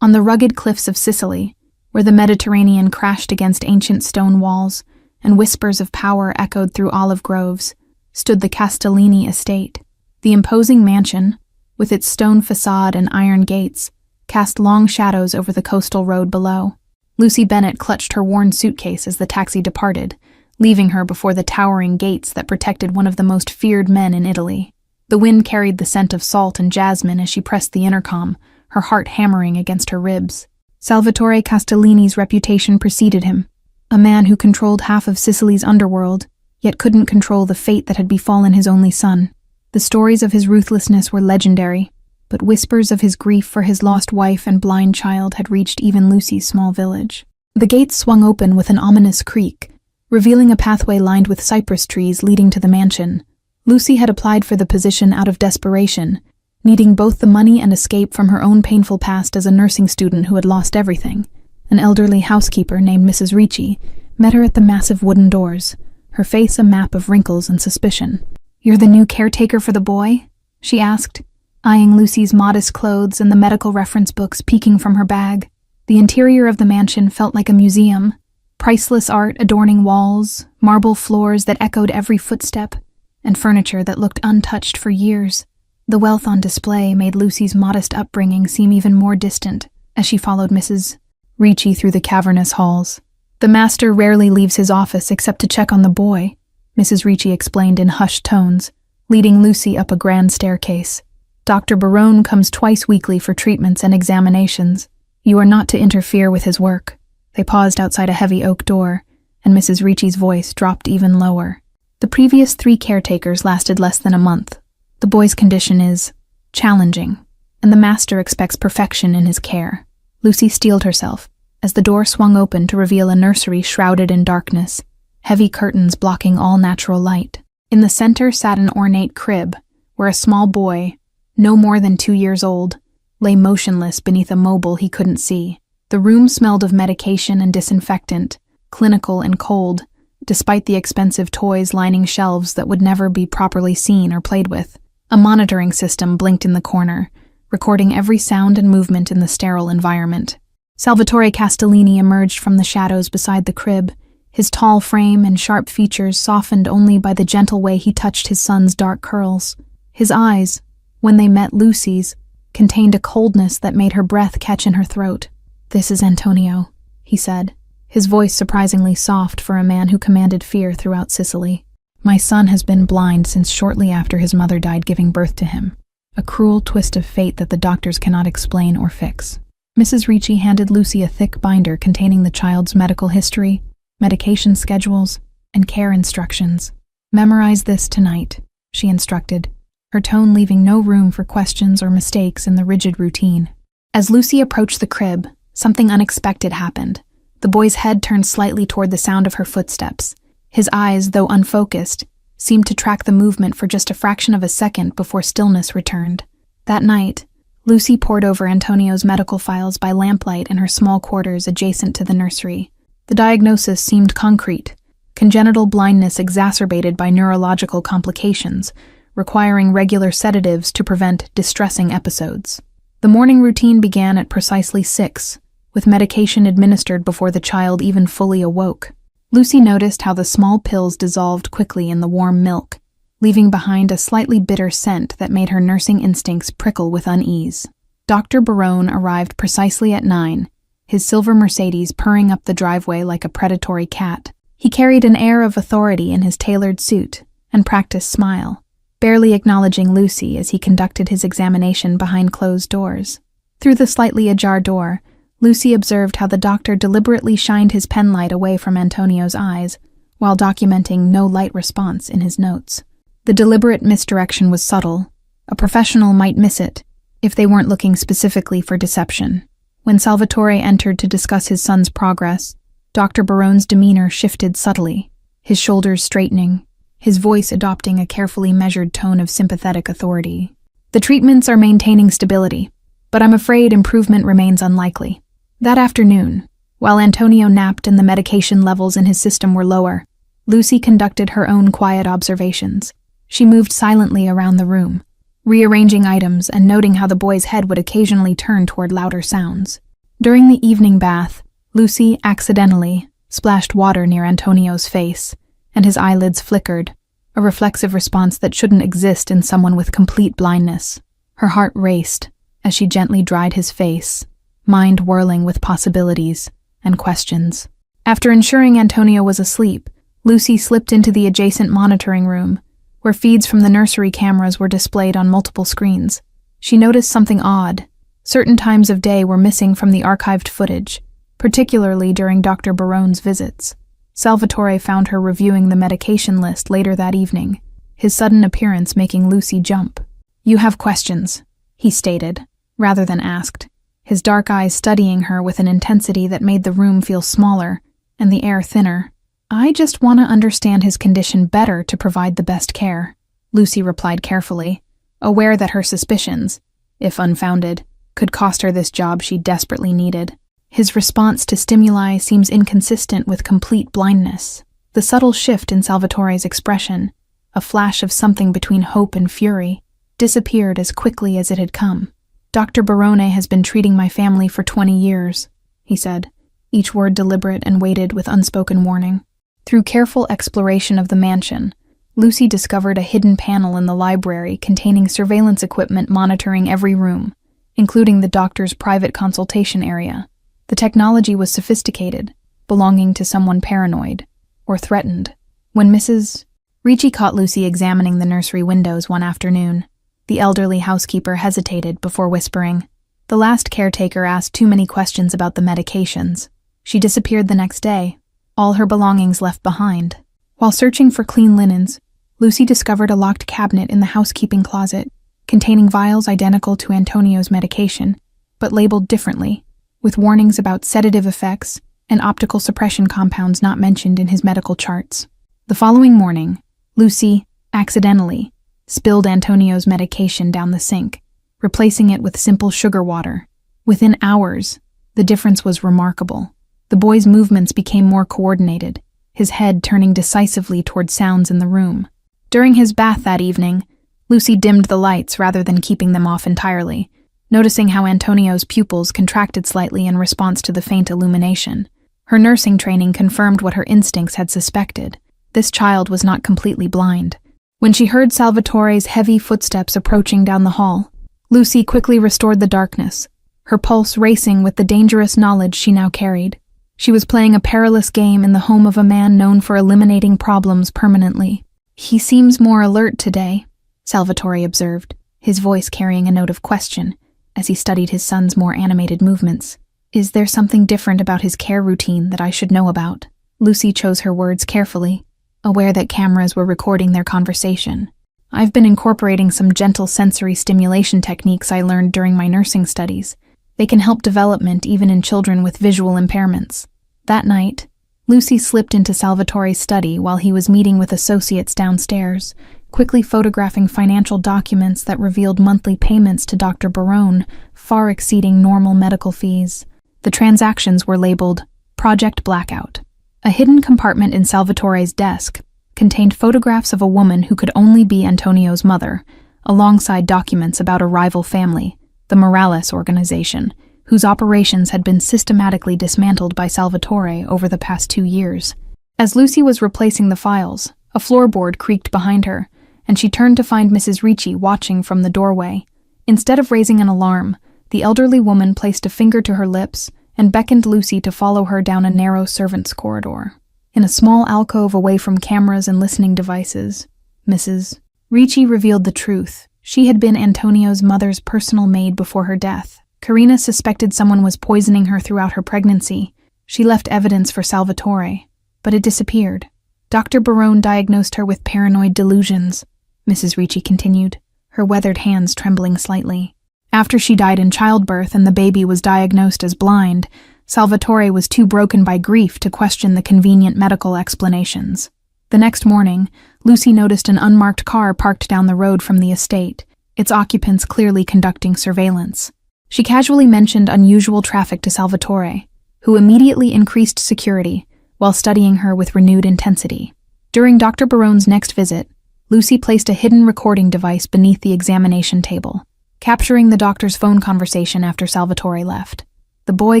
On the rugged cliffs of Sicily, where the Mediterranean crashed against ancient stone walls and whispers of power echoed through olive groves, stood the Castellini estate. The imposing mansion, with its stone facade and iron gates, cast long shadows over the coastal road below. Lucy Bennett clutched her worn suitcase as the taxi departed, leaving her before the towering gates that protected one of the most feared men in Italy. The wind carried the scent of salt and jasmine as she pressed the intercom, her heart hammering against her ribs. Salvatore Castellini's reputation preceded him, a man who controlled half of Sicily's underworld, yet couldn't control the fate that had befallen his only son. The stories of his ruthlessness were legendary, but whispers of his grief for his lost wife and blind child had reached even Lucy's small village. The gates swung open with an ominous creak, revealing a pathway lined with cypress trees leading to the mansion. Lucy had applied for the position out of desperation, needing both the money and escape from her own painful past as a nursing student who had lost everything. An elderly housekeeper named Mrs. Ricci met her at the massive wooden doors, her face a map of wrinkles and suspicion. "You're the new caretaker for the boy?" she asked, eyeing Lucy's modest clothes and the medical reference books peeking from her bag. The interior of the mansion felt like a museum, priceless art adorning walls, marble floors that echoed every footstep, and furniture that looked untouched for years. The wealth on display made Lucy's modest upbringing seem even more distant as she followed Mrs. Ricci through the cavernous halls. "The master rarely leaves his office except to check on the boy," Mrs. Ricci explained in hushed tones, leading Lucy up a grand staircase. "Dr. Barone comes twice weekly for treatments and examinations. You are not to interfere with his work." They paused outside a heavy oak door, and Mrs. Ricci's voice dropped even lower. "The previous 3 caretakers lasted less than a month. The boy's condition is challenging, and the master expects perfection in his care." Lucy steeled herself as the door swung open to reveal a nursery shrouded in darkness, heavy curtains blocking all natural light. In the center sat an ornate crib, where a small boy, no more than 2 years old, lay motionless beneath a mobile he couldn't see. The room smelled of medication and disinfectant, clinical and cold, despite the expensive toys lining shelves that would never be properly seen or played with. A monitoring system blinked in the corner, recording every sound and movement in the sterile environment. Salvatore Castellini emerged from the shadows beside the crib, his tall frame and sharp features softened only by the gentle way he touched his son's dark curls. His eyes, when they met Lucy's, contained a coldness that made her breath catch in her throat. "This is Antonio," he said, his voice surprisingly soft for a man who commanded fear throughout Sicily. "My son has been blind since shortly after his mother died giving birth to him. A cruel twist of fate that the doctors cannot explain or fix." Mrs. Ricci handed Lucy a thick binder containing the child's medical history, medication schedules, and care instructions. "Memorize this tonight," she instructed, her tone leaving no room for questions or mistakes in the rigid routine. As Lucy approached the crib, something unexpected happened. The boy's head turned slightly toward the sound of her footsteps. His eyes, though unfocused, seemed to track the movement for just a fraction of a second before stillness returned. That night, Lucy pored over Antonio's medical files by lamplight in her small quarters adjacent to the nursery. The diagnosis seemed concrete: congenital blindness exacerbated by neurological complications, requiring regular sedatives to prevent distressing episodes. The morning routine began at precisely 6, with medication administered before the child even fully awoke. Lucy noticed how the small pills dissolved quickly in the warm milk, leaving behind a slightly bitter scent that made her nursing instincts prickle with unease. Dr. Barone arrived precisely at 9, his silver Mercedes purring up the driveway like a predatory cat. He carried an air of authority in his tailored suit and practiced smile, barely acknowledging Lucy as he conducted his examination behind closed doors. Through the slightly ajar door, Lucy observed how the doctor deliberately shined his penlight away from Antonio's eyes, while documenting no light response in his notes. The deliberate misdirection was subtle. A professional might miss it, if they weren't looking specifically for deception. When Salvatore entered to discuss his son's progress, Dr. Barone's demeanor shifted subtly, his shoulders straightening, his voice adopting a carefully measured tone of sympathetic authority. "The treatments are maintaining stability, but I'm afraid improvement remains unlikely." That afternoon, while Antonio napped and the medication levels in his system were lower, Lucy conducted her own quiet observations. She moved silently around the room, rearranging items and noting how the boy's head would occasionally turn toward louder sounds. During the evening bath, Lucy accidentally splashed water near Antonio's face, and his eyelids flickered, a reflexive response that shouldn't exist in someone with complete blindness. Her heart raced as she gently dried his face, mind whirling with possibilities and questions. After ensuring Antonio was asleep, Lucy slipped into the adjacent monitoring room, where feeds from the nursery cameras were displayed on multiple screens. She noticed something odd. Certain times of day were missing from the archived footage, particularly during Dr. Barone's visits. Salvatore found her reviewing the medication list later that evening, his sudden appearance making Lucy jump. "You have questions," he stated, rather than asked, his dark eyes studying her with an intensity that made the room feel smaller and the air thinner. "I just want to understand his condition better to provide the best care," Lucy replied carefully, aware that her suspicions, if unfounded, could cost her this job she desperately needed. His response to stimuli seems inconsistent with complete blindness. The subtle shift in Salvatore's expression, a flash of something between hope and fury, disappeared as quickly as it had come. "Dr. Barone has been treating my family for 20 years, he said, each word deliberate and weighted with unspoken warning. Through careful exploration of the mansion, Lucy discovered a hidden panel in the library containing surveillance equipment monitoring every room, including the doctor's private consultation area. The technology was sophisticated, belonging to someone paranoid or threatened. When Mrs. Ricci caught Lucy examining the nursery windows one afternoon, the elderly housekeeper hesitated before whispering. The last caretaker asked too many questions about the medications. She disappeared the next day, all her belongings left behind. While searching for clean linens, Lucy discovered a locked cabinet in the housekeeping closet, containing vials identical to Antonio's medication, but labeled differently, with warnings about sedative effects and optical suppression compounds not mentioned in his medical charts. The following morning, Lucy, accidentally, spilled Antonio's medication down the sink, replacing it with simple sugar water. Within hours, the difference was remarkable. The boy's movements became more coordinated, his head turning decisively toward sounds in the room. During his bath that evening, Lucy dimmed the lights rather than keeping them off entirely, noticing how Antonio's pupils contracted slightly in response to the faint illumination. Her nursing training confirmed what her instincts had suspected. This child was not completely blind. When she heard Salvatore's heavy footsteps approaching down the hall, Lucy quickly restored the darkness, her pulse racing with the dangerous knowledge she now carried. She was playing a perilous game in the home of a man known for eliminating problems permanently. "He seems more alert today," Salvatore observed, his voice carrying a note of question, as he studied his son's more animated movements. "Is there something different about his care routine that I should know about?" Lucy chose her words carefully, aware that cameras were recording their conversation. "I've been incorporating some gentle sensory stimulation techniques I learned during my nursing studies. They can help development even in children with visual impairments." That night, Lucy slipped into Salvatore's study while he was meeting with associates downstairs, quickly photographing financial documents that revealed monthly payments to Dr. Barone, far exceeding normal medical fees. The transactions were labeled Project Blackout. A hidden compartment in Salvatore's desk contained photographs of a woman who could only be Antonio's mother, alongside documents about a rival family, the Morales organization, whose operations had been systematically dismantled by Salvatore over the past 2 years. As Lucy was replacing the files, a floorboard creaked behind her, and she turned to find Mrs. Ricci watching from the doorway. Instead of raising an alarm, the elderly woman placed a finger to her lips and beckoned Lucy to follow her down a narrow servants' corridor. In a small alcove away from cameras and listening devices, Mrs. Ricci revealed the truth. She had been Antonio's mother's personal maid before her death. Karina suspected someone was poisoning her throughout her pregnancy. She left evidence for Salvatore, but it disappeared. Dr. Barone diagnosed her with paranoid delusions, Mrs. Ricci continued, her weathered hands trembling slightly. After she died in childbirth and the baby was diagnosed as blind, Salvatore was too broken by grief to question the convenient medical explanations. The next morning, Lucy noticed an unmarked car parked down the road from the estate, its occupants clearly conducting surveillance. She casually mentioned unusual traffic to Salvatore, who immediately increased security while studying her with renewed intensity. During Dr. Barone's next visit, Lucy placed a hidden recording device beneath the examination table, capturing the doctor's phone conversation after Salvatore left. The boy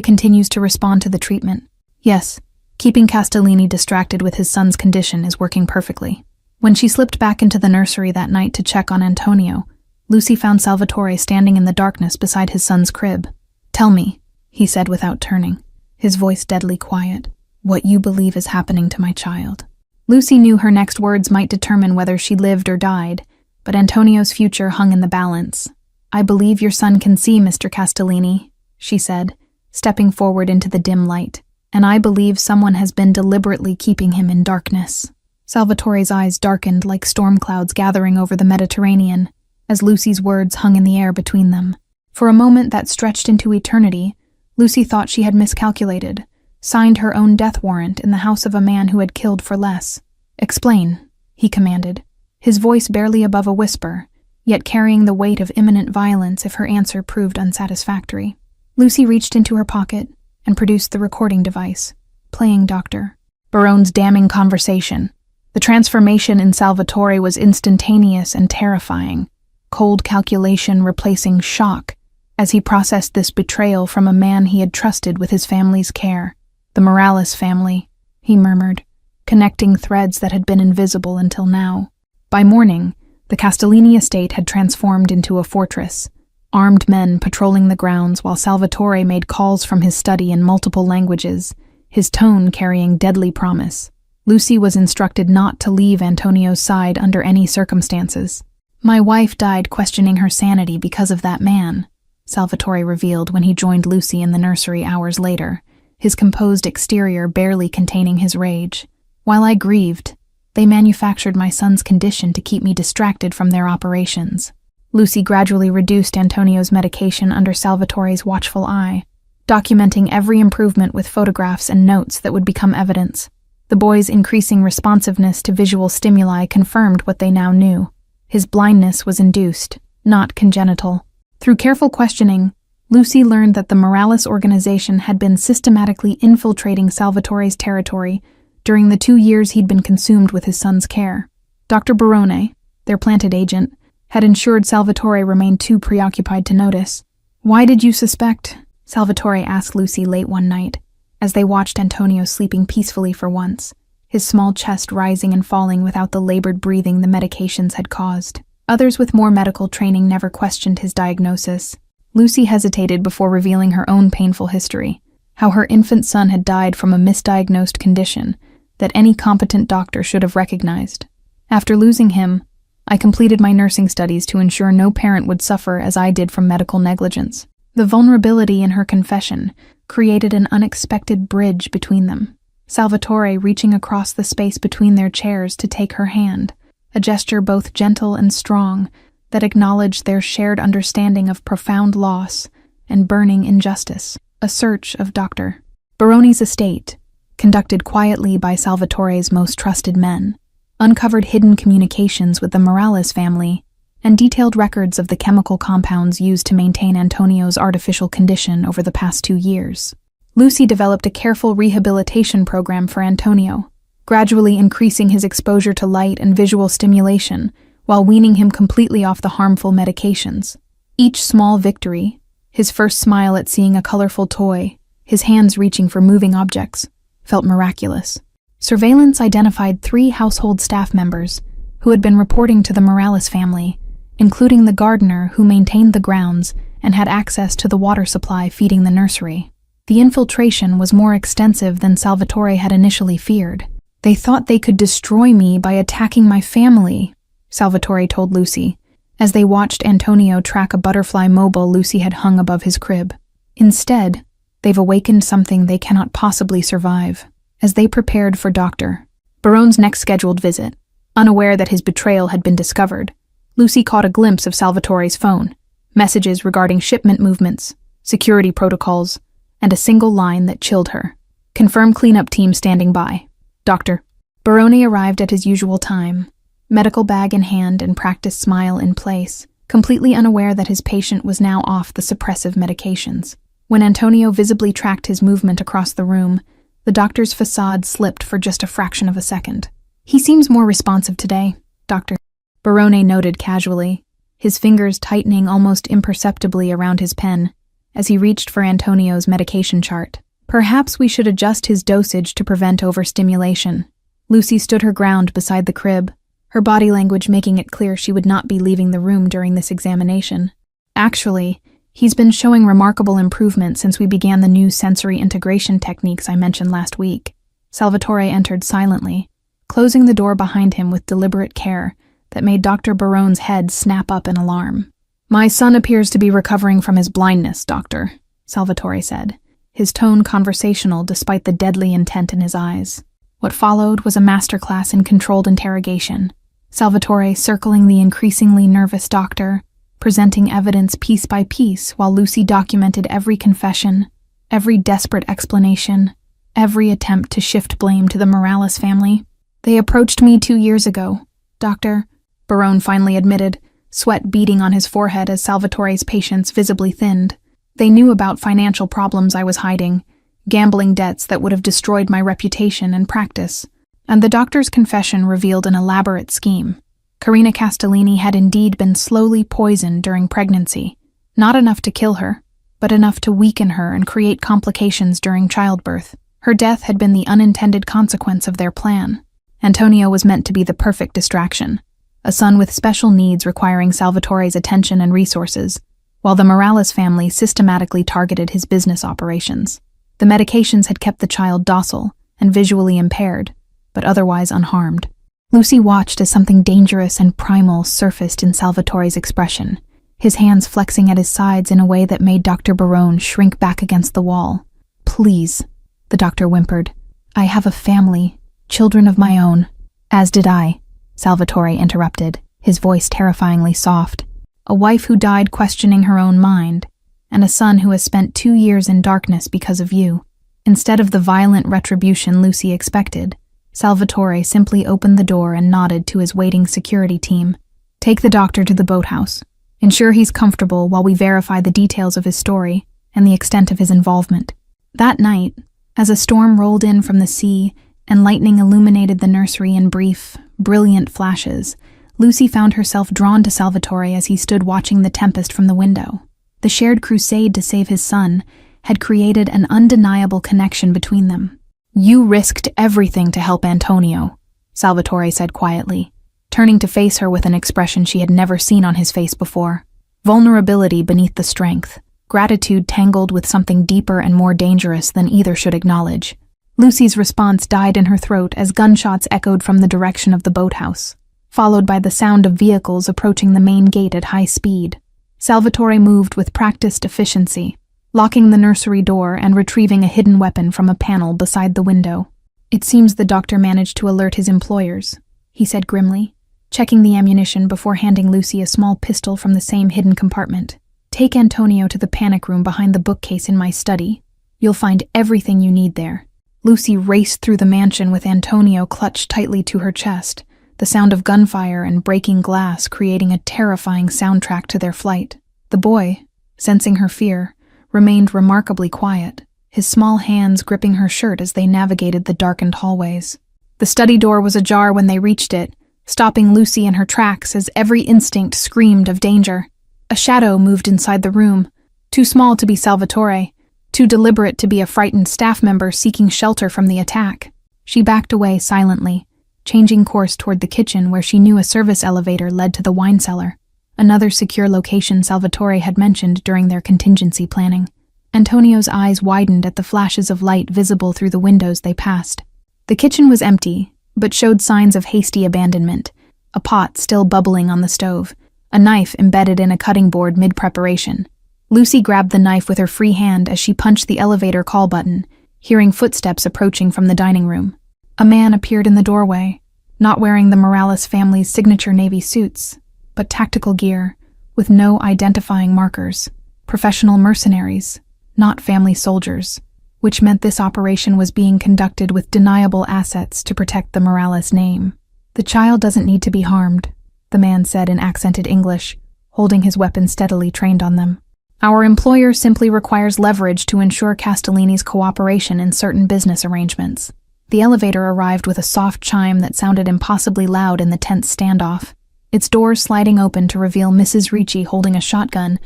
continues to respond to the treatment. Yes, keeping Castellini distracted with his son's condition is working perfectly. When she slipped back into the nursery that night to check on Antonio, Lucy found Salvatore standing in the darkness beside his son's crib. "Tell me," he said without turning, his voice deadly quiet, "what you believe is happening to my child." Lucy knew her next words might determine whether she lived or died, but Antonio's future hung in the balance. "I believe your son can see, Mr. Castellini," she said, stepping forward into the dim light, "and I believe someone has been deliberately keeping him in darkness." Salvatore's eyes darkened like storm clouds gathering over the Mediterranean, as Lucy's words hung in the air between them. For a moment that stretched into eternity, Lucy thought she had miscalculated, signed her own death warrant in the house of a man who had killed for less. "Explain," he commanded, his voice barely above a whisper, yet carrying the weight of imminent violence if her answer proved unsatisfactory. Lucy reached into her pocket and produced the recording device, playing Dr. Barone's damning conversation. The transformation in Salvatore was instantaneous and terrifying, cold calculation replacing shock as he processed this betrayal from a man he had trusted with his family's care. "The Morales family," he murmured, connecting threads that had been invisible until now. By morning, the Castellini estate had transformed into a fortress, armed men patrolling the grounds while Salvatore made calls from his study in multiple languages, his tone carrying deadly promise. Lucy was instructed not to leave Antonio's side under any circumstances. "My wife died questioning her sanity because of that man," Salvatore revealed when he joined Lucy in the nursery hours later, his composed exterior barely containing his rage. "While I grieved, they manufactured my son's condition to keep me distracted from their operations." Lucy gradually reduced Antonio's medication under Salvatore's watchful eye, documenting every improvement with photographs and notes that would become evidence. The boy's increasing responsiveness to visual stimuli confirmed what they now knew. His blindness was induced, not congenital. Through careful questioning, Lucy learned that the Morales organization had been systematically infiltrating Salvatore's territory during the 2 years he'd been consumed with his son's care. Dr. Barone, their planted agent, had ensured Salvatore remained too preoccupied to notice. "Why did you suspect?" Salvatore asked Lucy late one night, as they watched Antonio sleeping peacefully for once, his small chest rising and falling without the labored breathing the medications had caused. Others with more medical training never questioned his diagnosis. Lucy hesitated before revealing her own painful history, how her infant son had died from a misdiagnosed condition that any competent doctor should have recognized. "After losing him, I completed my nursing studies to ensure no parent would suffer as I did from medical negligence." The vulnerability in her confession created an unexpected bridge between them. Salvatore reaching across the space between their chairs to take her hand, a gesture both gentle and strong that acknowledged their shared understanding of profound loss and burning injustice. A search of Dr. Barone's estate, conducted quietly by Salvatore's most trusted men, uncovered hidden communications with the Morales family and detailed records of the chemical compounds used to maintain Antonio's artificial condition over the past 2 years. Lucy developed a careful rehabilitation program for Antonio, gradually increasing his exposure to light and visual stimulation while weaning him completely off the harmful medications. Each small victory, his first smile at seeing a colorful toy, his hands reaching for moving objects, felt miraculous. Surveillance identified 3 household staff members who had been reporting to the Morales family, including the gardener who maintained the grounds and had access to the water supply feeding the nursery. The infiltration was more extensive than Salvatore had initially feared. "They thought they could destroy me by attacking my family," Salvatore told Lucy, as they watched Antonio track a butterfly mobile Lucy had hung above his crib. "Instead, they've awakened something they cannot possibly survive." As they prepared for Dr. Barone's next scheduled visit, unaware that his betrayal had been discovered, Lucy caught a glimpse of Salvatore's phone, messages regarding shipment movements, security protocols, and a single line that chilled her. "Confirm cleanup team standing by. Dr. Barone arrived at his usual time, medical bag in hand and practiced smile in place, completely unaware that his patient was now off the suppressive medications. When Antonio visibly tracked his movement across the room, the doctor's facade slipped for just a fraction of a second. "He seems more responsive today," Dr. Barone noted casually, his fingers tightening almost imperceptibly around his pen. as he reached for Antonio's medication chart. "Perhaps we should adjust his dosage to prevent overstimulation." Lucy stood her ground beside the crib, her body language making it clear she would not be leaving the room during this examination. "Actually, he's been showing remarkable improvement since we began the new sensory integration techniques I mentioned last week." Salvatore entered silently, closing the door behind him with deliberate care that made Dr. Barone's head snap up in alarm. "My son appears to be recovering from his blindness, doctor," Salvatore said, his tone conversational despite the deadly intent in his eyes. What followed was a masterclass in controlled interrogation, Salvatore circling the increasingly nervous doctor, presenting evidence piece by piece while Lucy documented every confession, every desperate explanation, every attempt to shift blame to the Morales family. "They approached me 2 years ago, Doctor," Barone finally admitted, sweat beading on his forehead as Salvatore's patience visibly thinned. "They knew about financial problems I was hiding, gambling debts that would have destroyed my reputation and practice. And the doctor's confession revealed an elaborate scheme. Carina Castellini had indeed been slowly poisoned during pregnancy, not enough to kill her, but enough to weaken her and create complications during childbirth. Her death had been the unintended consequence of their plan. Antonio was meant to be the perfect distraction, a son with special needs requiring Salvatore's attention and resources, while the Morales family systematically targeted his business operations. The medications had kept the child docile and visually impaired, but otherwise unharmed. Lucy watched as something dangerous and primal surfaced in Salvatore's expression, his hands flexing at his sides in a way that made Dr. Barone shrink back against the wall. "Please," the doctor whimpered. "I have a family, children of my own." "As did I," Salvatore interrupted, his voice terrifyingly soft. "A wife who died questioning her own mind, and a son who has spent 2 years in darkness because of you." Instead of the violent retribution Lucy expected, Salvatore simply opened the door and nodded to his waiting security team. "Take the doctor to the boathouse. Ensure he's comfortable while we verify the details of his story and the extent of his involvement." That night, as a storm rolled in from the sea and lightning illuminated the nursery in brief, brilliant flashes, Lucy found herself drawn to Salvatore as he stood watching the tempest from the window. The shared crusade to save his son had created an undeniable connection between them. "You risked everything to help Antonio," Salvatore said quietly, turning to face her with an expression she had never seen on his face before. Vulnerability beneath the strength, gratitude tangled with something deeper and more dangerous than either should acknowledge. Lucy's response died in her throat as gunshots echoed from the direction of the boathouse, followed by the sound of vehicles approaching the main gate at high speed. Salvatore moved with practiced efficiency, locking the nursery door and retrieving a hidden weapon from a panel beside the window. "It seems the doctor managed to alert his employers," he said grimly, checking the ammunition before handing Lucy a small pistol from the same hidden compartment. "Take Antonio to the panic room behind the bookcase in my study. You'll find everything you need there." Lucy raced through the mansion with Antonio clutched tightly to her chest, the sound of gunfire and breaking glass creating a terrifying soundtrack to their flight. The boy, sensing her fear, remained remarkably quiet, his small hands gripping her shirt as they navigated the darkened hallways. The study door was ajar when they reached it, stopping Lucy in her tracks as every instinct screamed of danger. A shadow moved inside the room, too small to be Salvatore, too deliberate to be a frightened staff member seeking shelter from the attack. She backed away silently, changing course toward the kitchen where she knew a service elevator led to the wine cellar, another secure location Salvatore had mentioned during their contingency planning. Antonio's eyes widened at the flashes of light visible through the windows they passed. The kitchen was empty, but showed signs of hasty abandonment, a pot still bubbling on the stove, a knife embedded in a cutting board mid-preparation. Lucy grabbed the knife with her free hand as she punched the elevator call button, hearing footsteps approaching from the dining room. A man appeared in the doorway, not wearing the Morales family's signature navy suits, but tactical gear, with no identifying markers. Professional mercenaries, not family soldiers, which meant this operation was being conducted with deniable assets to protect the Morales name. "The child doesn't need to be harmed," the man said in accented English, holding his weapon steadily trained on them. "Our employer simply requires leverage to ensure Castellini's cooperation in certain business arrangements." The elevator arrived with a soft chime that sounded impossibly loud in the tense standoff, its doors sliding open to reveal Mrs. Ricci holding a shotgun,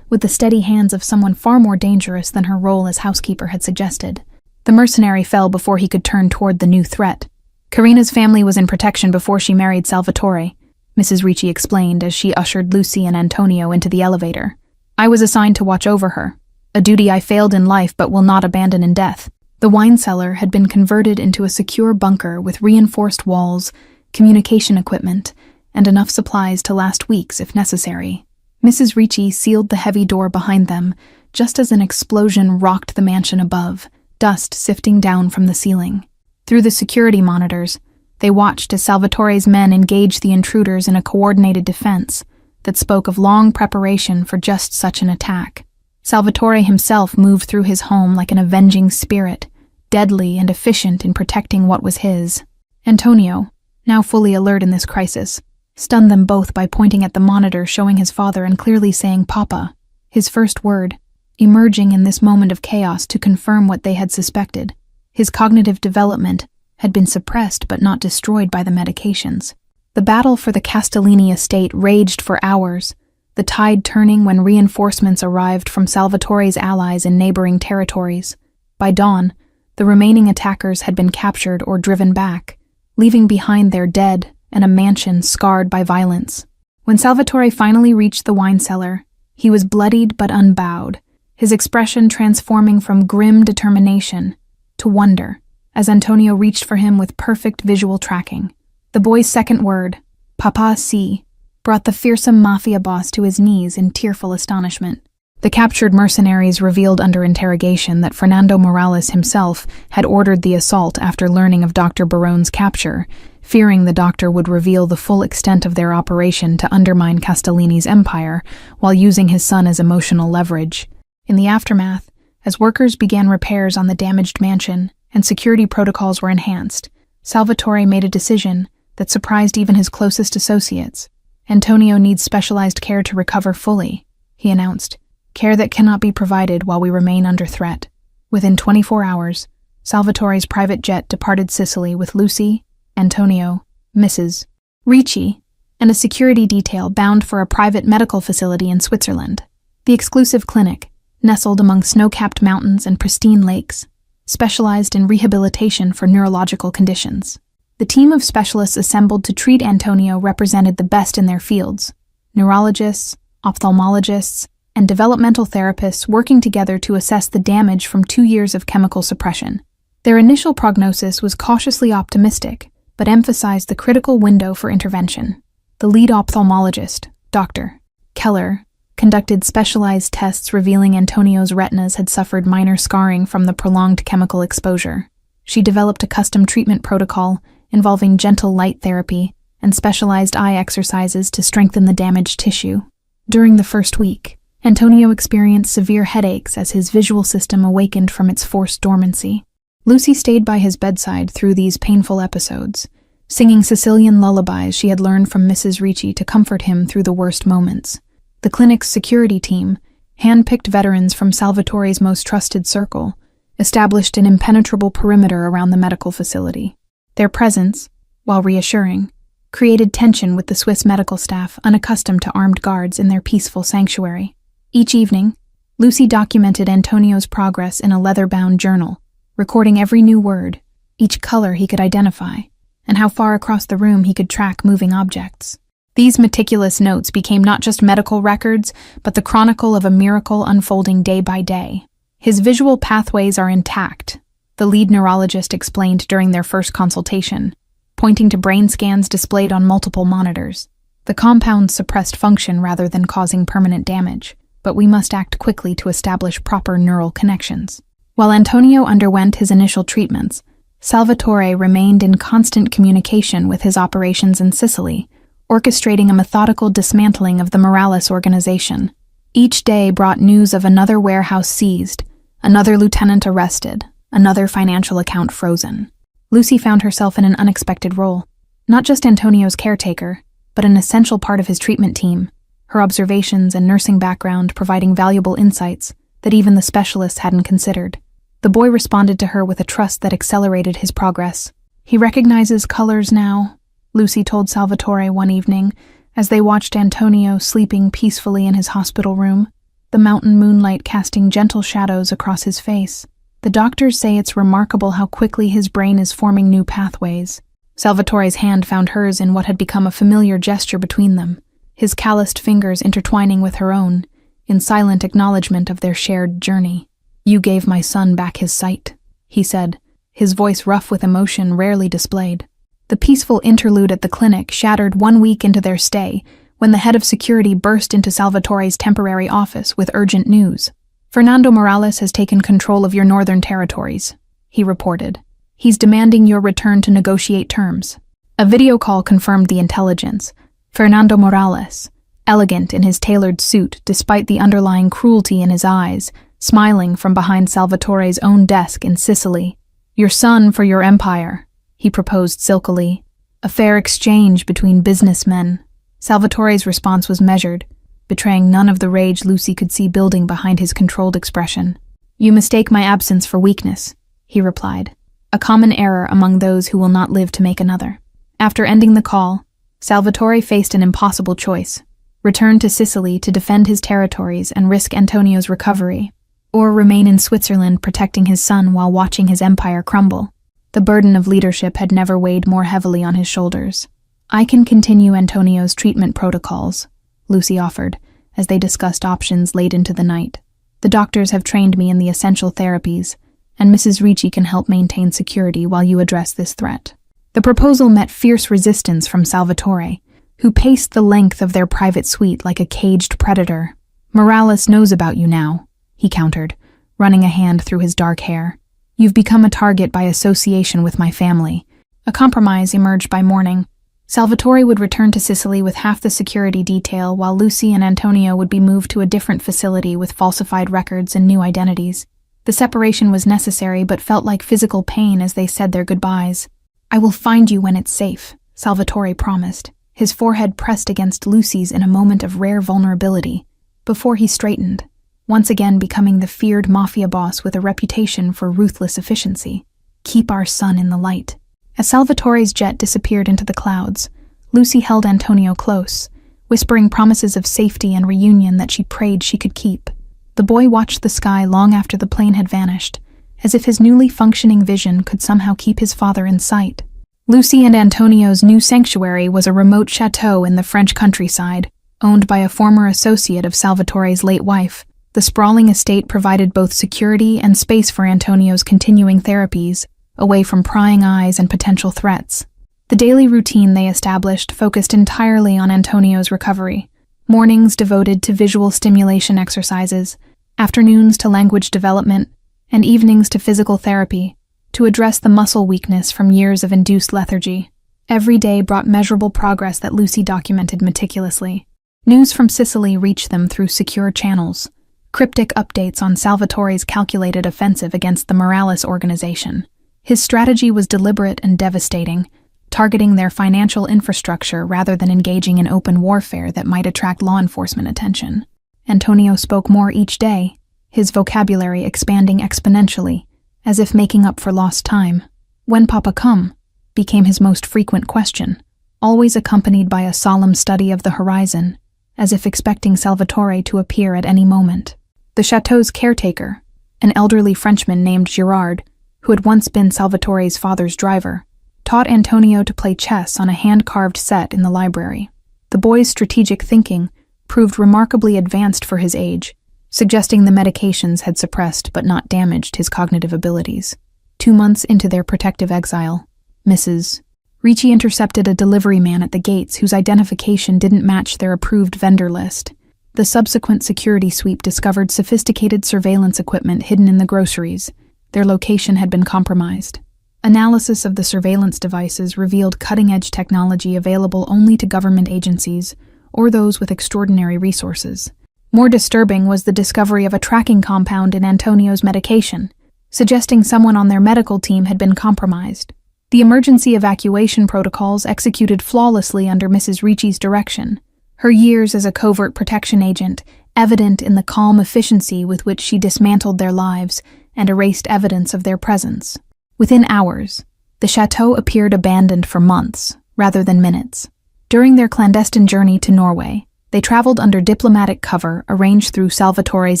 with the steady hands of someone far more dangerous than her role as housekeeper had suggested. The mercenary fell before he could turn toward the new threat. Karina's family was in protection before she married Salvatore, Mrs. Ricci explained as she ushered Lucy and Antonio into the elevator. I was assigned to watch over her, a duty I failed in life but will not abandon in death. The wine cellar had been converted into a secure bunker with reinforced walls, communication equipment, and enough supplies to last weeks if necessary. Mrs. Ricci sealed the heavy door behind them just as an explosion rocked the mansion above, dust sifting down from the ceiling. Through the security monitors, they watched as Salvatore's men engaged the intruders in a coordinated defense that spoke of long preparation for just such an attack. Salvatore himself moved through his home like an avenging spirit, deadly and efficient in protecting what was his. Antonio, now fully alert in this crisis, stunned them both by pointing at the monitor showing his father and clearly saying "Papa," his first word, emerging in this moment of chaos to confirm what they had suspected. His cognitive development had been suppressed but not destroyed by the medications. The battle for the Castellini estate raged for hours, the tide turning when reinforcements arrived from Salvatore's allies in neighboring territories. By dawn, the remaining attackers had been captured or driven back, leaving behind their dead and a mansion scarred by violence. When Salvatore finally reached the wine cellar, he was bloodied but unbowed, his expression transforming from grim determination to wonder as Antonio reached for him with perfect visual tracking. The boy's second word, "Papa si," brought the fearsome Mafia boss to his knees in tearful astonishment. The captured mercenaries revealed under interrogation that Fernando Morales himself had ordered the assault after learning of Dr. Barone's capture, fearing the doctor would reveal the full extent of their operation to undermine Castellini's empire while using his son as emotional leverage. In the aftermath, as workers began repairs on the damaged mansion and security protocols were enhanced, Salvatore made a decision that surprised even his closest associates. Antonio needs specialized care to recover fully, he announced, care that cannot be provided while we remain under threat. Within 24 hours, Salvatore's private jet departed Sicily with Lucy, Antonio, Mrs. Ricci, and a security detail bound for a private medical facility in Switzerland. The exclusive clinic, nestled among snow-capped mountains and pristine lakes, specialized in rehabilitation for neurological conditions. The team of specialists assembled to treat Antonio represented the best in their fields: neurologists, ophthalmologists, and developmental therapists working together to assess the damage from 2 years of chemical suppression. Their initial prognosis was cautiously optimistic, but emphasized the critical window for intervention. The lead ophthalmologist, Dr. Keller, conducted specialized tests revealing Antonio's retinas had suffered minor scarring from the prolonged chemical exposure. She developed a custom treatment protocol involving gentle light therapy and specialized eye exercises to strengthen the damaged tissue. During the first week, Antonio experienced severe headaches as his visual system awakened from its forced dormancy. Lucy stayed by his bedside through these painful episodes, singing Sicilian lullabies she had learned from Mrs. Ricci to comfort him through the worst moments. The clinic's security team, hand-picked veterans from Salvatore's most trusted circle, established an impenetrable perimeter around the medical facility. Their presence, while reassuring, created tension with the Swiss medical staff unaccustomed to armed guards in their peaceful sanctuary. Each evening, Lucy documented Antonio's progress in a leather-bound journal, recording every new word, each color he could identify, and how far across the room he could track moving objects. These meticulous notes became not just medical records, but the chronicle of a miracle unfolding day by day. His visual pathways are intact, the lead neurologist explained during their first consultation, pointing to brain scans displayed on multiple monitors. The compound suppressed function rather than causing permanent damage, but we must act quickly to establish proper neural connections. While Antonio underwent his initial treatments, Salvatore remained in constant communication with his operations in Sicily, orchestrating a methodical dismantling of the Morales organization. Each day brought news of another warehouse seized, another lieutenant arrested, another financial account frozen. Lucy found herself in an unexpected role, not just Antonio's caretaker, but an essential part of his treatment team, her observations and nursing background providing valuable insights that even the specialists hadn't considered. The boy responded to her with a trust that accelerated his progress. "He recognizes colors now," Lucy told Salvatore one evening as they watched Antonio sleeping peacefully in his hospital room. the mountain moonlight casting gentle shadows across his face. The doctors say it's remarkable how quickly his brain is forming new pathways. Salvatore's hand found hers in what had become a familiar gesture between them, his calloused fingers intertwining with her own, in silent acknowledgement of their shared journey. "You gave my son back his sight," he said, his voice rough with emotion rarely displayed. The peaceful interlude at the clinic shattered 1 week into their stay when the head of security burst into Salvatore's temporary office with urgent news. "Fernando Morales has taken control of your northern territories," he reported. "He's demanding your return to negotiate terms." A video call confirmed the intelligence. Fernando Morales, elegant in his tailored suit despite the underlying cruelty in his eyes, smiling from behind Salvatore's own desk in Sicily. "Your son for your empire," he proposed silkily. "A fair exchange between businessmen." Salvatore's response was measured, betraying none of the rage Lucy could see building behind his controlled expression. "You mistake my absence for weakness," he replied, a common error among those who will not live to make another. After ending the call, Salvatore faced an impossible choice: return to Sicily to defend his territories and risk Antonio's recovery, or remain in Switzerland protecting his son while watching his empire crumble. The burden of leadership had never weighed more heavily on his shoulders. "I can continue Antonio's treatment protocols," Lucy offered, as they discussed options late into the night. "The doctors have trained me in the essential therapies, and Mrs. Ricci can help maintain security while you address this threat." The proposal met fierce resistance from Salvatore, who paced the length of their private suite like a caged predator. "Morales knows about you now," he countered, running a hand through his dark hair. "You've become a target by association with my family." A compromise emerged by morning. Salvatore would return to Sicily with half the security detail, while Lucy and Antonio would be moved to a different facility with falsified records and new identities. The separation was necessary but felt like physical pain as they said their goodbyes. "I will find you when it's safe," Salvatore promised, his forehead pressed against Lucy's in a moment of rare vulnerability, before he straightened, once again becoming the feared Mafia boss with a reputation for ruthless efficiency. "Keep our son in the light." As Salvatore's jet disappeared into the clouds, Lucy held Antonio close, whispering promises of safety and reunion that she prayed she could keep. The boy watched the sky long after the plane had vanished, as if his newly functioning vision could somehow keep his father in sight. Lucy and Antonio's new sanctuary was a remote chateau in the French countryside, owned by a former associate of Salvatore's late wife. The sprawling estate provided both security and space for Antonio's continuing therapies, away from prying eyes and potential threats. The daily routine they established focused entirely on Antonio's recovery. Mornings devoted to visual stimulation exercises, afternoons to language development, and evenings to physical therapy, to address the muscle weakness from years of induced lethargy. Every day brought measurable progress that Lucy documented meticulously. News from Sicily reached them through secure channels, cryptic updates on Salvatore's calculated offensive against the Morales organization. His strategy was deliberate and devastating, targeting their financial infrastructure rather than engaging in open warfare that might attract law enforcement attention. Antonio spoke more each day, his vocabulary expanding exponentially, as if making up for lost time. "When Papa come?" became his most frequent question, always accompanied by a solemn study of the horizon, as if expecting Salvatore to appear at any moment. The chateau's caretaker, an elderly Frenchman named Girard, who had once been Salvatore's father's driver, taught Antonio to play chess on a hand-carved set in the library. The boy's strategic thinking proved remarkably advanced for his age, suggesting the medications had suppressed but not damaged his cognitive abilities. 2 months into their protective exile, Mrs. Ricci intercepted a delivery man at the gates whose identification didn't match their approved vendor list. The subsequent security sweep discovered sophisticated surveillance equipment hidden in the groceries. Their location had been compromised. Analysis of the surveillance devices revealed cutting-edge technology available only to government agencies or those with extraordinary resources. More disturbing was the discovery of a tracking compound in Antonio's medication, suggesting someone on their medical team had been compromised. The emergency evacuation protocols executed flawlessly under Mrs. Ricci's direction, her years as a covert protection agent evident in the calm efficiency with which she dismantled their lives and erased evidence of their presence. Within hours, the chateau appeared abandoned for months, rather than minutes. During their clandestine journey to Norway, They traveled under diplomatic cover arranged through Salvatore's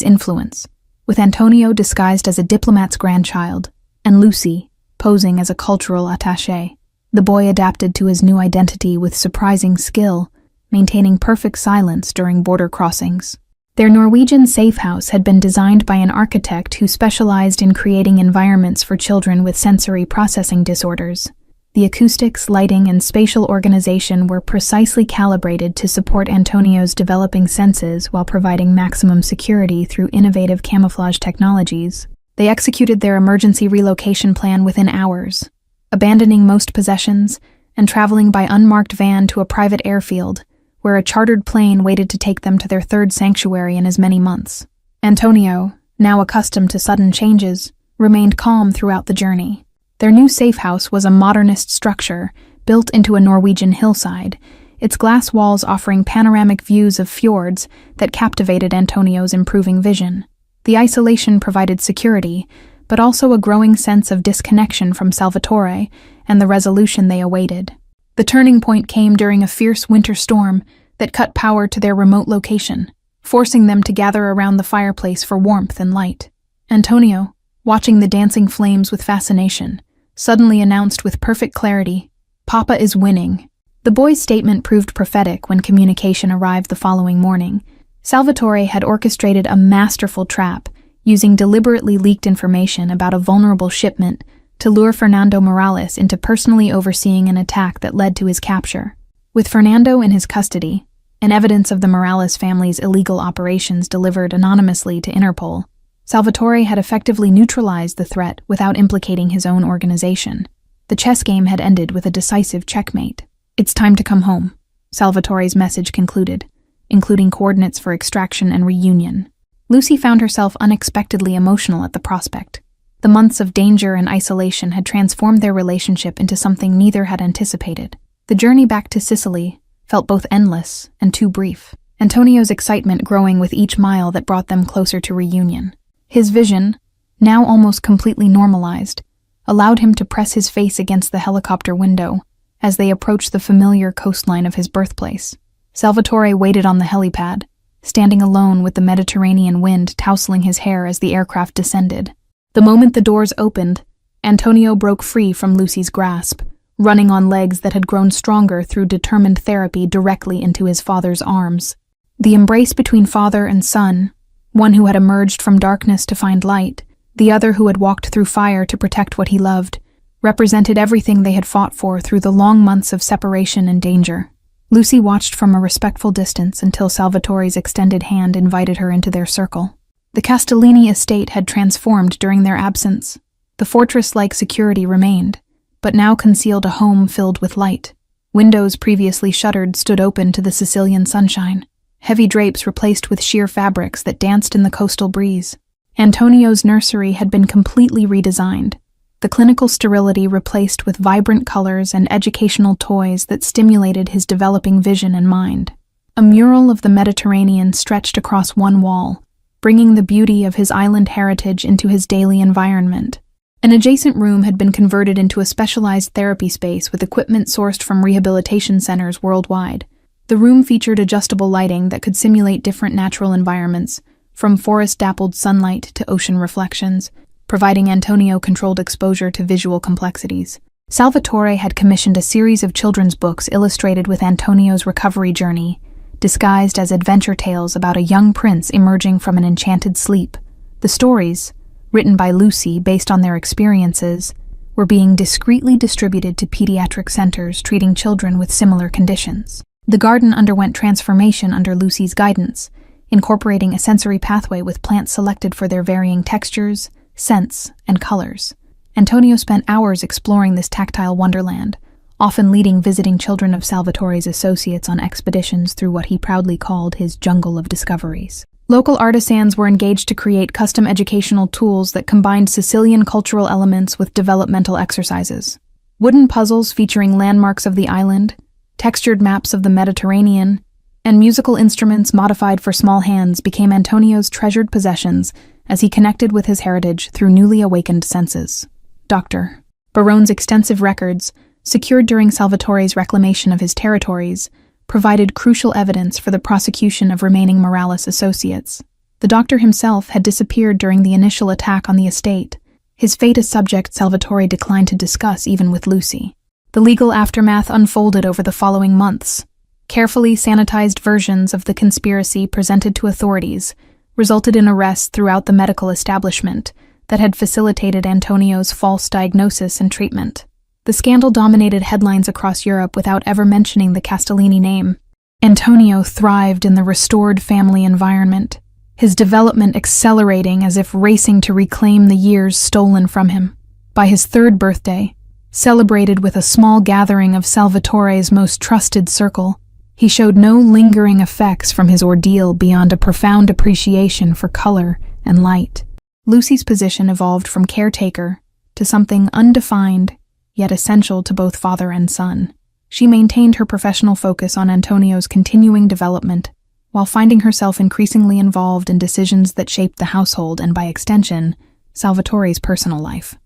influence, with Antonio disguised as a diplomat's grandchild, and Lucy posing as a cultural attaché. The boy adapted to his new identity with surprising skill, maintaining perfect silence during border crossings. Their Norwegian safe house had been designed by an architect who specialized in creating environments for children with sensory processing disorders. The acoustics, lighting, and spatial organization were precisely calibrated to support Antonio's developing senses while providing maximum security through innovative camouflage technologies. They executed their emergency relocation plan within hours, abandoning most possessions and traveling by unmarked van to a private airfield, where a chartered plane waited to take them to their third sanctuary in as many months. Antonio, now accustomed to sudden changes, remained calm throughout the journey. Their new safe house was a modernist structure built into a Norwegian hillside, its glass walls offering panoramic views of fjords that captivated Antonio's improving vision. The isolation provided security, but also a growing sense of disconnection from Salvatore and the resolution they awaited. The turning point came during a fierce winter storm that cut power to their remote location, forcing them to gather around the fireplace for warmth and light. Antonio, watching the dancing flames with fascination, suddenly announced with perfect clarity, "Papa is winning." The boy's statement proved prophetic when communication arrived the following morning. Salvatore had orchestrated a masterful trap, using deliberately leaked information about a vulnerable shipment to lure Fernando Morales into personally overseeing an attack that led to his capture. With Fernando in his custody, and evidence of the Morales family's illegal operations delivered anonymously to Interpol, Salvatore had effectively neutralized the threat without implicating his own organization. The chess game had ended with a decisive checkmate. "It's time to come home," Salvatore's message concluded, including coordinates for extraction and reunion. Lucy found herself unexpectedly emotional at the prospect. The months of danger and isolation had transformed their relationship into something neither had anticipated. The journey back to Sicily felt both endless and too brief, Antonio's excitement growing with each mile that brought them closer to reunion. His vision, now almost completely normalized, allowed him to press his face against the helicopter window as they approached the familiar coastline of his birthplace. Salvatore waited on the helipad, standing alone with the Mediterranean wind tousling his hair as the aircraft descended. The moment the doors opened, Antonio broke free from Lucy's grasp, running on legs that had grown stronger through determined therapy directly into his father's arms. The embrace between father and son, one who had emerged from darkness to find light, the other who had walked through fire to protect what he loved, represented everything they had fought for through the long months of separation and danger. Lucy watched from a respectful distance until Salvatore's extended hand invited her into their circle. The Castellini estate had transformed during their absence. The fortress-like security remained, but now concealed a home filled with light. Windows previously shuttered stood open to the Sicilian sunshine, heavy drapes replaced with sheer fabrics that danced in the coastal breeze. Antonio's nursery had been completely redesigned, the clinical sterility replaced with vibrant colors and educational toys that stimulated his developing vision and mind. A mural of the Mediterranean stretched across one wall, bringing the beauty of his island heritage into his daily environment. An adjacent room had been converted into a specialized therapy space with equipment sourced from rehabilitation centers worldwide. The room featured adjustable lighting that could simulate different natural environments, from forest-dappled sunlight to ocean reflections, providing Antonio controlled exposure to visual complexities. Salvatore had commissioned a series of children's books illustrated with Antonio's recovery journey, disguised as adventure tales about a young prince emerging from an enchanted sleep. The stories, written by Lucy based on their experiences, were being discreetly distributed to pediatric centers treating children with similar conditions. The garden underwent transformation under Lucy's guidance, incorporating a sensory pathway with plants selected for their varying textures, scents, and colors. Antonio spent hours exploring this tactile wonderland, often leading visiting children of Salvatore's associates on expeditions through what he proudly called his jungle of discoveries. Local artisans were engaged to create custom educational tools that combined Sicilian cultural elements with developmental exercises. Wooden puzzles featuring landmarks of the island, textured maps of the Mediterranean, and musical instruments modified for small hands became Antonio's treasured possessions as he connected with his heritage through newly awakened senses. Dr. Barone's extensive records, secured during Salvatore's reclamation of his territories, provided crucial evidence for the prosecution of remaining Morales associates. The doctor himself had disappeared during the initial attack on the estate. His fate as subject Salvatore declined to discuss even with Lucy. The legal aftermath unfolded over the following months. Carefully sanitized versions of the conspiracy presented to authorities resulted in arrests throughout the medical establishment that had facilitated Antonio's false diagnosis and treatment. The scandal dominated headlines across Europe without ever mentioning the Castellini name. Antonio thrived in the restored family environment, his development accelerating as if racing to reclaim the years stolen from him. By his 3rd birthday, celebrated with a small gathering of Salvatore's most trusted circle, he showed no lingering effects from his ordeal beyond a profound appreciation for color and light. Lucy's position evolved from caretaker to something undefined, yet essential to both father and son. She maintained her professional focus on Antonio's continuing development, while finding herself increasingly involved in decisions that shaped the household and, by extension, Salvatore's personal life.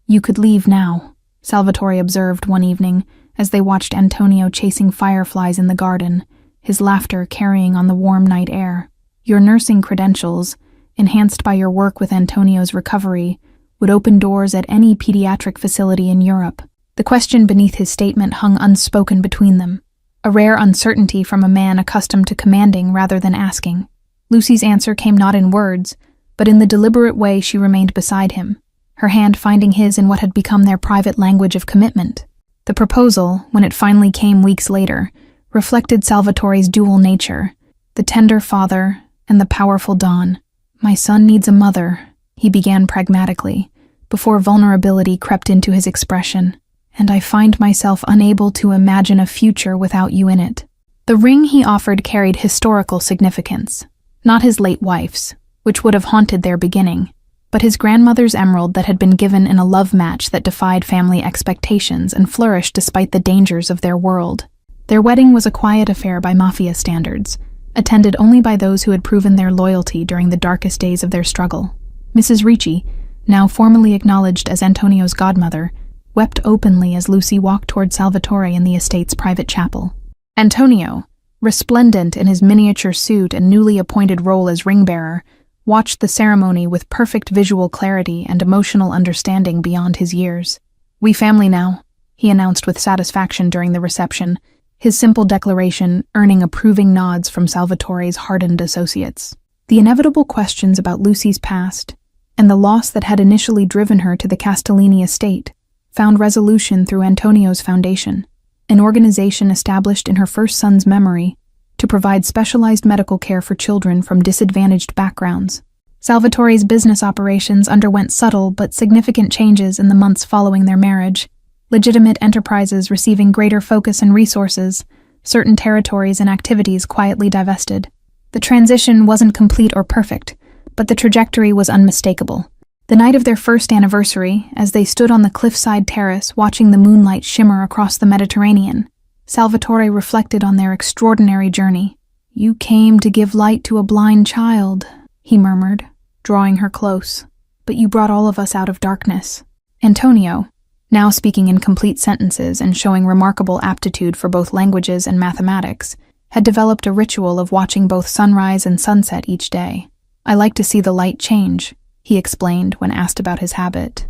"You could leave now," Salvatore observed one evening as they watched Antonio chasing fireflies in the garden, his laughter carrying on the warm night air. "Your nursing credentials, enhanced by your work with Antonio's recovery, would open doors at any pediatric facility in Europe." The question beneath his statement hung unspoken between them, a rare uncertainty from a man accustomed to commanding rather than asking. Lucy's answer came not in words, but in the deliberate way she remained beside him, her hand finding his in what had become their private language of commitment. The proposal, when it finally came weeks later, reflected Salvatore's dual nature, the tender father and the powerful Don. "My son needs a mother," he began pragmatically, before vulnerability crept into his expression, "and I find myself unable to imagine a future without you in it." The ring he offered carried historical significance, not his late wife's, which would have haunted their beginning, but his grandmother's emerald that had been given in a love match that defied family expectations and flourished despite the dangers of their world. Their wedding was a quiet affair by Mafia standards, attended only by those who had proven their loyalty during the darkest days of their struggle. Mrs. Ricci, now formally acknowledged as Antonio's godmother, wept openly as Lucy walked toward Salvatore in the estate's private chapel. Antonio, resplendent in his miniature suit and newly appointed role as ring-bearer, watched the ceremony with perfect visual clarity and emotional understanding beyond his years. "We family now," he announced with satisfaction during the reception, his simple declaration earning approving nods from Salvatore's hardened associates. The inevitable questions about Lucy's past, and the loss that had initially driven her to the Castellini estate, found resolution through Antonio's foundation, an organization established in her first son's memory to provide specialized medical care for children from disadvantaged backgrounds. Salvatore's business operations underwent subtle but significant changes in the months following their marriage, legitimate enterprises receiving greater focus and resources, certain territories and activities quietly divested. The transition wasn't complete or perfect, but the trajectory was unmistakable. The night of their first anniversary, as they stood on the cliffside terrace watching the moonlight shimmer across the Mediterranean, Salvatore reflected on their extraordinary journey. "You came to give light to a blind child," he murmured, drawing her close, "but you brought all of us out of darkness." Antonio, now speaking in complete sentences and showing remarkable aptitude for both languages and mathematics, had developed a ritual of watching both sunrise and sunset each day. "I like to see the light change," he explained when asked about his habit.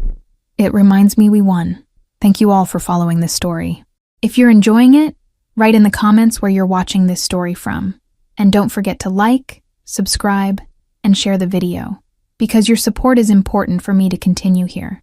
"It reminds me we won. Thank you all for following this story. If you're enjoying it, write in the comments where you're watching this story from. And don't forget to like, subscribe, and share the video, because your support is important for me to continue here.